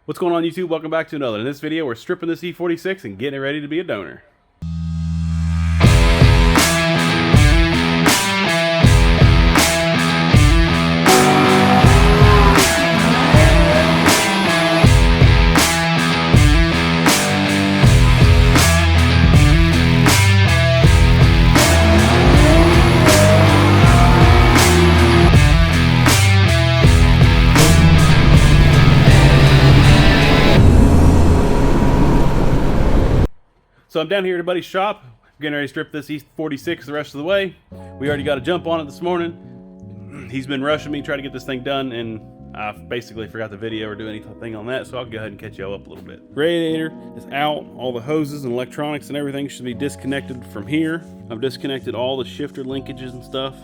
What's going on, YouTube? Welcome back to another. In this video, we're stripping this E46 and getting it ready to be a donor. So I'm down here at a buddy's shop, getting ready to strip this E46 the rest of the way. We already got a jump on it this morning. He's been rushing me, trying to get this thing done, and I basically forgot the video or do anything on that, so I'll go ahead and catch y'all up a little bit. Radiator is out. All the hoses and electronics and everything should be disconnected from here. I've disconnected all the shifter linkages and stuff.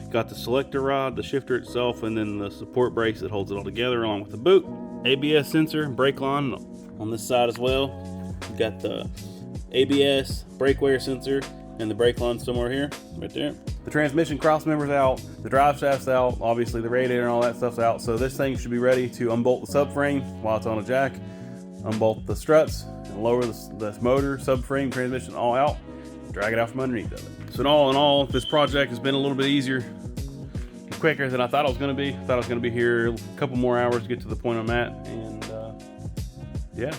Got the selector rod, the shifter itself, and then the support brace that holds it all together along with the boot. ABS sensor, brake line on this side as well. We've got the ABS, brake wear sensor, and the brake line somewhere here, right there. The transmission cross member's out, the drive shaft's out, obviously the radiator and all that stuff's out, so this thing should be ready to unbolt the subframe while it's on a jack, unbolt the struts, and lower the motor, subframe, transmission all out, drag it out from underneath of it. So in all, this project has been a little bit easier and quicker than I thought it was going to be. I thought I was going to be here a couple more hours to get to the point I'm at, and yeah,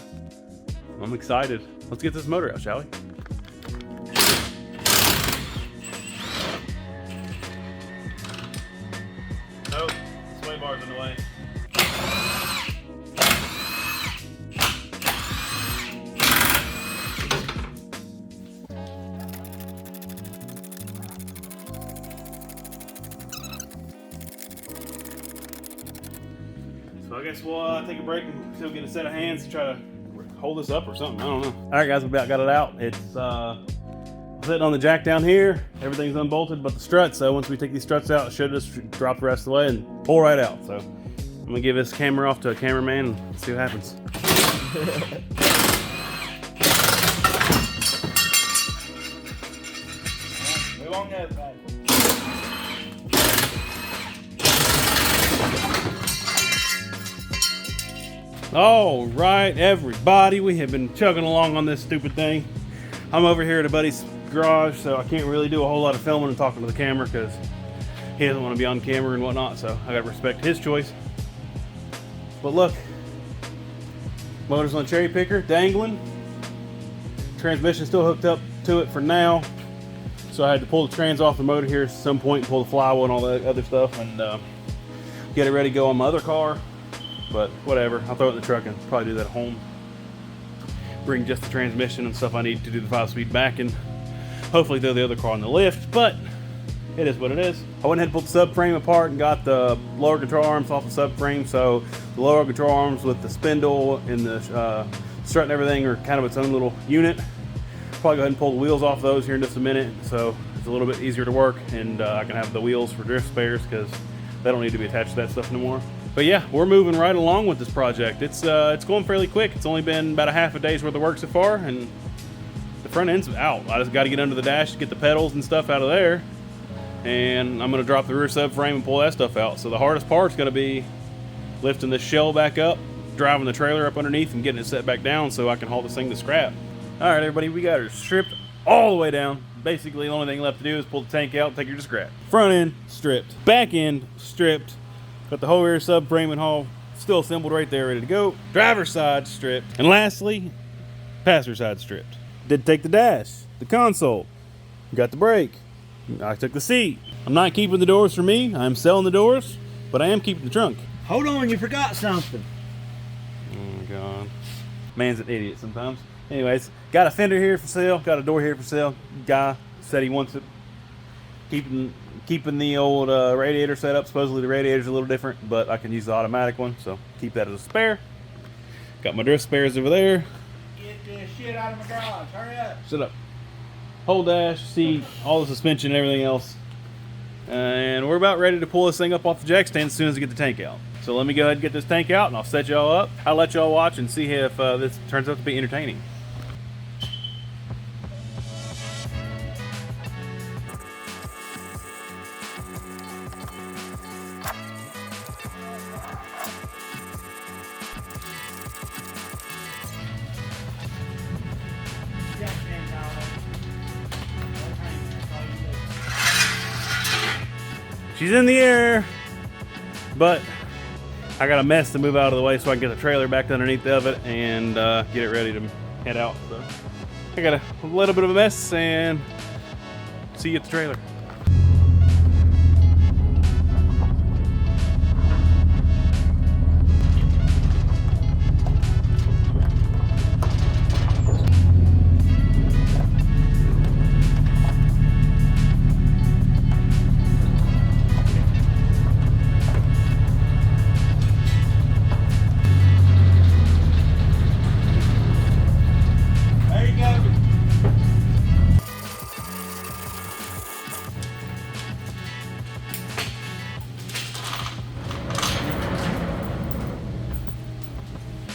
I'm excited. Let's get this motor out, shall we? Nope, sway bar's in the way. So I guess we'll take a break and still get a set of hands to try to hold this up or something. I don't know. All right, guys, we about got it out. It's sitting on the jack down here. Everything's unbolted but the struts. So once we take these struts out, it should just drop the rest of the way and pull right out. So I'm gonna give this camera off to a cameraman and see what happens. We won't know that. All right, everybody, we have been chugging along on this stupid thing. I'm over here at a buddy's garage, so I can't really do a whole lot of filming and talking to the camera because he doesn't want to be on camera and whatnot, so I gotta respect his choice. But look, motor's on a cherry picker, dangling. Transmission still hooked up to it for now, so I had to pull the trans off the motor here at some point and pull the flywheel and all that other stuff and get it ready to go on my other car. But whatever, I'll throw it in the truck and probably do that at home. Bring just the transmission and stuff I need to do the 5-speed back and hopefully throw the other car on the lift, but it is what it is. I went ahead and pulled the subframe apart and got the lower control arms off the subframe, so the lower control arms with the spindle and the strut and everything are kind of its own little unit. Probably go ahead and pull the wheels off those here in just a minute, so it's a little bit easier to work, and I can have the wheels for drift spares because they don't need to be attached to that stuff anymore. But yeah, we're moving right along with this project. It's going fairly quick. It's only been about a half a day's worth of work so far, and the front end's out. I just got to get under the dash to get the pedals and stuff out of there, and I'm going to drop the rear subframe and pull that stuff out. So the hardest part's going to be lifting this shell back up, driving the trailer up underneath, and getting it set back down so I can haul this thing to scrap. All right, everybody, we got her stripped all the way down. Basically, the only thing left to do is pull the tank out and take her to scrap. Front end stripped, back end stripped. Got the whole rear subframe and haul still assembled right there, ready to go. Driver's side stripped. And lastly, passenger side stripped. Did take the dash, the console, got the brake. I took the seat. I'm not keeping the doors for me. I'm selling the doors, but I am keeping the trunk. Hold on, you forgot something. Oh my God. Man's an idiot sometimes. Anyways, got a fender here for sale, got a door here for sale. Guy said he wants it. Keeping the old radiator set up. Supposedly the radiator's a little different, but I can use the automatic one, so keep that as a spare. Got my drift spares over there. Get this shit out of my garage. Hurry up. Shut up. Whole dash, seat, all the suspension and everything else. And we're about ready to pull this thing up off the jack stand as soon as we get the tank out. So let me go ahead and get this tank out and I'll set y'all up. I'll let y'all watch and see if this turns out to be entertaining. She's in the air, but I got a mess to move out of the way so I can get the trailer back underneath of it and get it ready to head out. So I got a little bit of a mess, and see you at the trailer.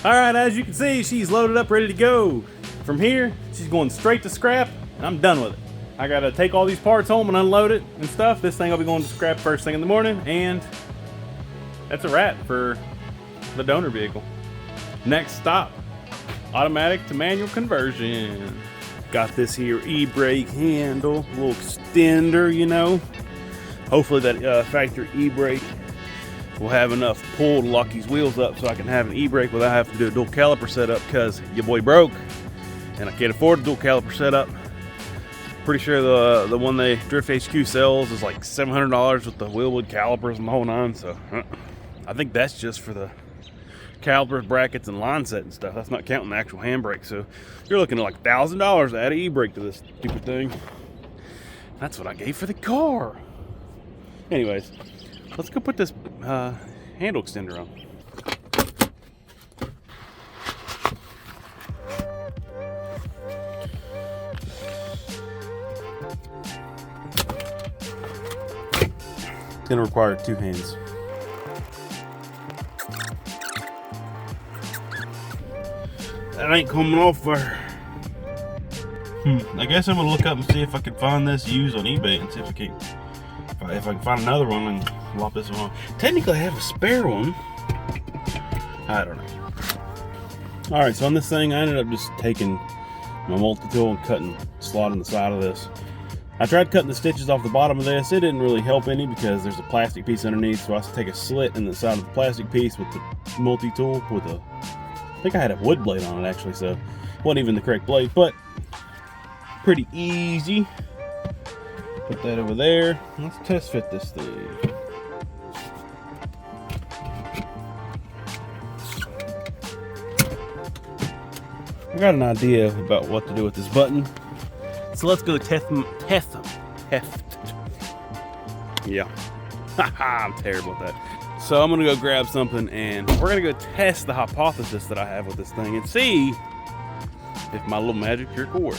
All right, as you can see, she's loaded up, ready to go. From here, she's going straight to scrap, and I'm done with it. I gotta take all these parts home and unload it and stuff. This thing will be going to scrap first thing in the morning, and that's a wrap for the donor vehicle. Next stop, automatic to manual conversion. Got this here e-brake handle, little extender, you know. Hopefully that factory e-brake will have enough pull to lock these wheels up so I can have an e-brake without having to do a dual caliper setup, because your boy broke and I can't afford a dual caliper setup. Pretty sure the one they Drift HQ sells is like $700 with the wheelwood calipers and the whole nine. So I think that's just for the calipers, brackets, and line set and stuff. That's not counting the actual handbrake. So you're looking at like $1,000 to add an e-brake to this stupid thing. That's what I gave for the car. Anyways, let's go put this handle extender on. It's gonna require 2 hands. That ain't coming off there. I guess I'm gonna look up and see if I can find this used on eBay and see if I can. If I can find another one and lop this one off. Technically I have a spare one. I don't know. Alright, so on this thing I ended up just taking my multi-tool and cutting, slotting the side of this. I tried cutting the stitches off the bottom of this. It didn't really help any because there's a plastic piece underneath, so I have to take a slit in the side of the plastic piece with the multi-tool with a, I think I had a wood blade on it actually, so it wasn't even the correct blade, but pretty easy. Put that over there. Let's test fit this thing. I got an idea about what to do with this button. So let's go test them. Yeah. I'm terrible at that. So I'm gonna go grab something and we're gonna go test the hypothesis that I have with this thing and see if my little magic trick will work.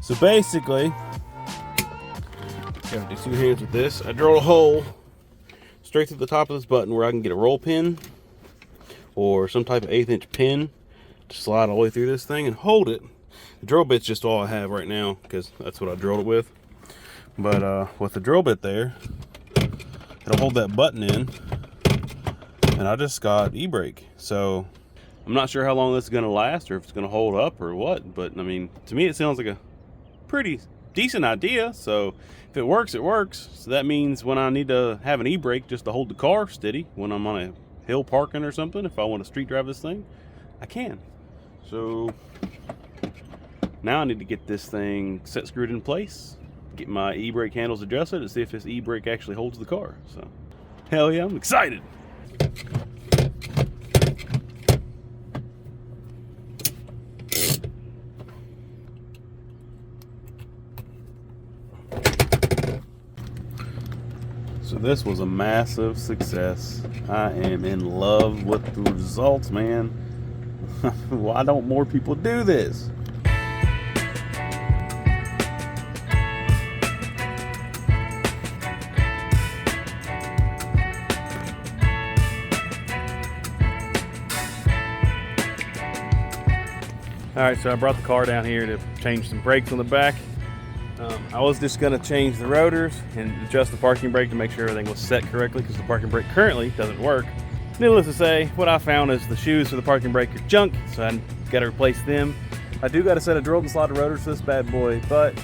So basically, gotta do 2 hands with this. I drilled a hole straight through the top of this button where I can get a roll pin or some type of 1/8" pin to slide all the way through this thing and hold it. The drill bit's just all I have right now because that's what I drilled it with. But with the drill bit there, it'll hold that button in, and I just got e-brake. So I'm not sure how long this is gonna last or if it's gonna hold up or what, but I mean, to me it sounds like a pretty decent idea. So if it works, it works. So that means when I need to have an e-brake just to hold the car steady when I'm on a hill parking or something, if I want to street drive this thing, I can. So now I need to get this thing set, screwed in place, get my e-brake handles adjusted, and see if this e-brake actually holds the car. So hell yeah, I'm excited. So this was a massive success. I am in love with the results, man. Why don't more people do this? All right, so I brought the car down here to change some brakes on the back. I was just gonna change the rotors and adjust the parking brake to make sure everything was set correctly because the parking brake currently doesn't work. Needless to say, what I found is the shoes for the parking brake are junk, so I gotta replace them. I do got a set of drilled and slotted rotors for this bad boy, but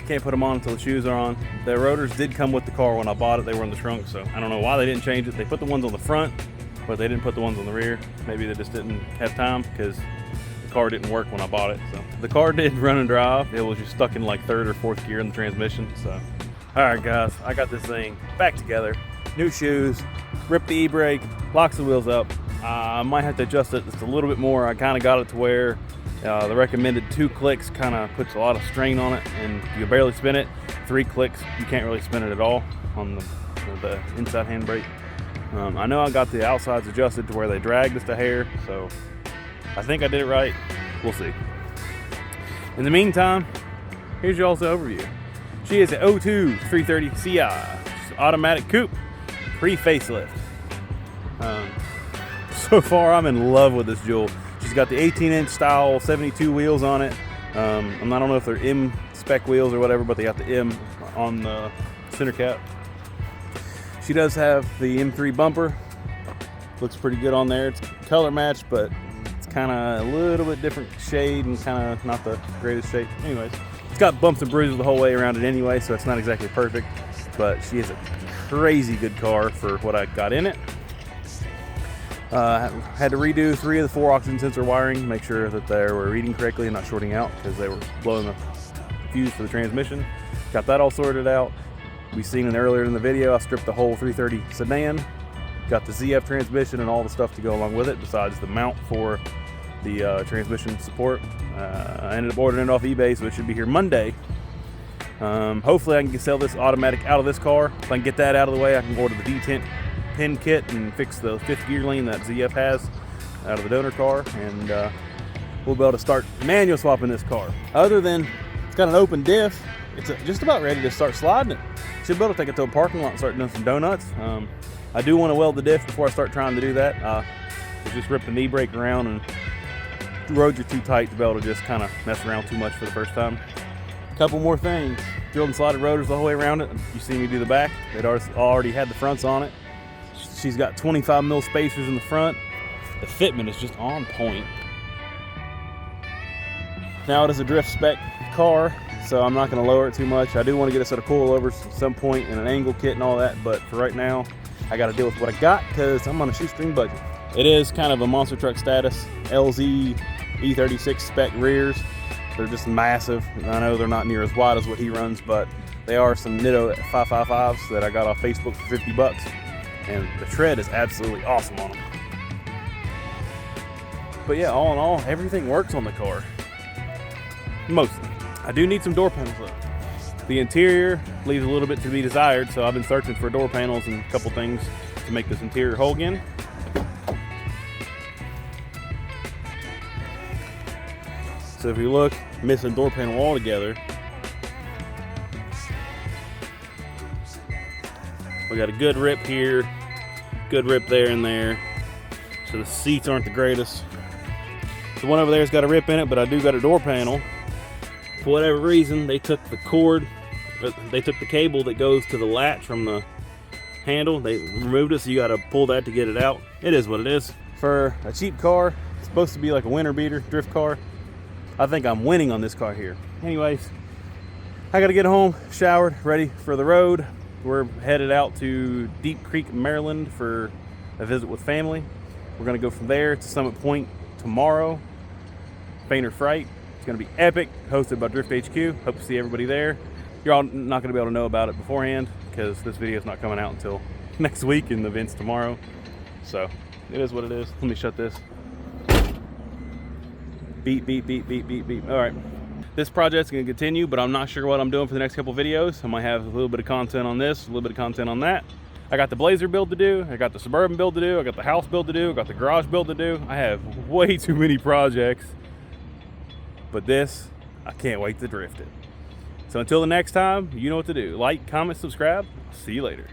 can't put them on until the shoes are on. The rotors did come with the car when I bought it. They were in the trunk, so I don't know why they didn't change it. They put the ones on the front, but they didn't put the ones on the rear. Maybe they just didn't have time because the car didn't work when I bought it. So the car did run and drive. It was just stuck in like 3rd or 4th gear in the transmission. So, all right, guys, I got this thing back together. New shoes, ripped the e-brake, locks the wheels up. I might have to adjust it just a little bit more. I kind of got it to where the recommended 2 clicks kind of puts a lot of strain on it, and you barely spin it. 3 clicks, you can't really spin it at all on the inside handbrake. I know I got the outsides adjusted to where they drag just a hair, so I think I did it right. We'll see. In the meantime, here's y'all's overview. She is an 02 330 CI, automatic coupe, pre-facelift. So far, I'm in love with this jewel. She's got the 18-inch style 72 wheels on it. I don't know if they're M spec wheels or whatever, but they got the M on the center cap. She does have the M3 bumper. Looks pretty good on there. It's color matched, but it's kind of a little bit different shade and kind of not the greatest shape. Anyways, it's got bumps and bruises the whole way around it anyway, so it's not exactly perfect, but she is a crazy good car for what I got in it. Had to redo 3 of the 4 oxygen sensor wiring, make sure that they were reading correctly and not shorting out because they were blowing the fuse for the transmission. Got that all sorted out. We seen it earlier in the video. I stripped the whole 330 sedan, got the ZF transmission and all the stuff to go along with it besides the mount for the transmission support. I ended up ordering it off eBay, so it should be here Monday. Hopefully I can sell this automatic out of this car. If I can get that out of the way, I can order the detent pin kit and fix the 5th gear lean that ZF has out of the donor car, and we'll be able to start manual swapping this car. Other than it's got an open diff, it's just about ready to start sliding it. Should be able to take it to a parking lot and start doing some donuts. I do want to weld the diff before I start trying to do that. Just rip the knee brake around, and the roads are too tight to be able to just kind of mess around too much for the first time. Couple more things. Drilled and slotted rotors the whole way around it. You see me do the back. It already had the fronts on it. She's got 25 mil spacers in the front. The fitment is just on point. Now it is a drift spec car, so I'm not going to lower it too much. I do want to get a set of coilovers at some point and an angle kit and all that, but for right now, I got to deal with what I got because I'm on a shoestring budget. It is kind of a monster truck status. LZ E46 spec rears. They're just massive. I know they're not near as wide as what he runs, but they are some Nitto 555s that I got off Facebook for 50 bucks. And the tread is absolutely awesome on them. But yeah, all in all, everything works on the car. Mostly. I do need some door panels though. The interior leaves a little bit to be desired, so I've been searching for door panels and a couple things to make this interior whole again. So if you look, missing door panel altogether. We got a good rip here, good rip there and there. So the seats aren't the greatest. The one over there's got a rip in it, but I do got a door panel. For whatever reason, they took the cord, they took the cable that goes to the latch from the handle. They removed it, so you got to pull that to get it out. It is what it is. For a cheap car, it's supposed to be like a winter beater, drift car. I think I'm winning on this car here. Anyways, I got to get home, showered, ready for the road. We're headed out to Deep Creek, Maryland for a visit with family. We're going to go from there to Summit Point tomorrow. Painter Fright. It's going to be epic, hosted by Drift HQ. Hope to see everybody there. You're all not going to be able to know about it beforehand because this video is not coming out until next week and the event's tomorrow. So it is what it is. Let me shut this. Beep, beep, beep, beep, beep, beep. All right. This project's going to continue, but I'm not sure what I'm doing for the next couple videos. I might have a little bit of content on this, a little bit of content on that. I got the Blazer build to do. I got the Suburban build to do. I got the house build to do. I got the garage build to do. I have way too many projects. But this, I can't wait to drift it. So until the next time, you know what to do. Like, comment, subscribe. See you later.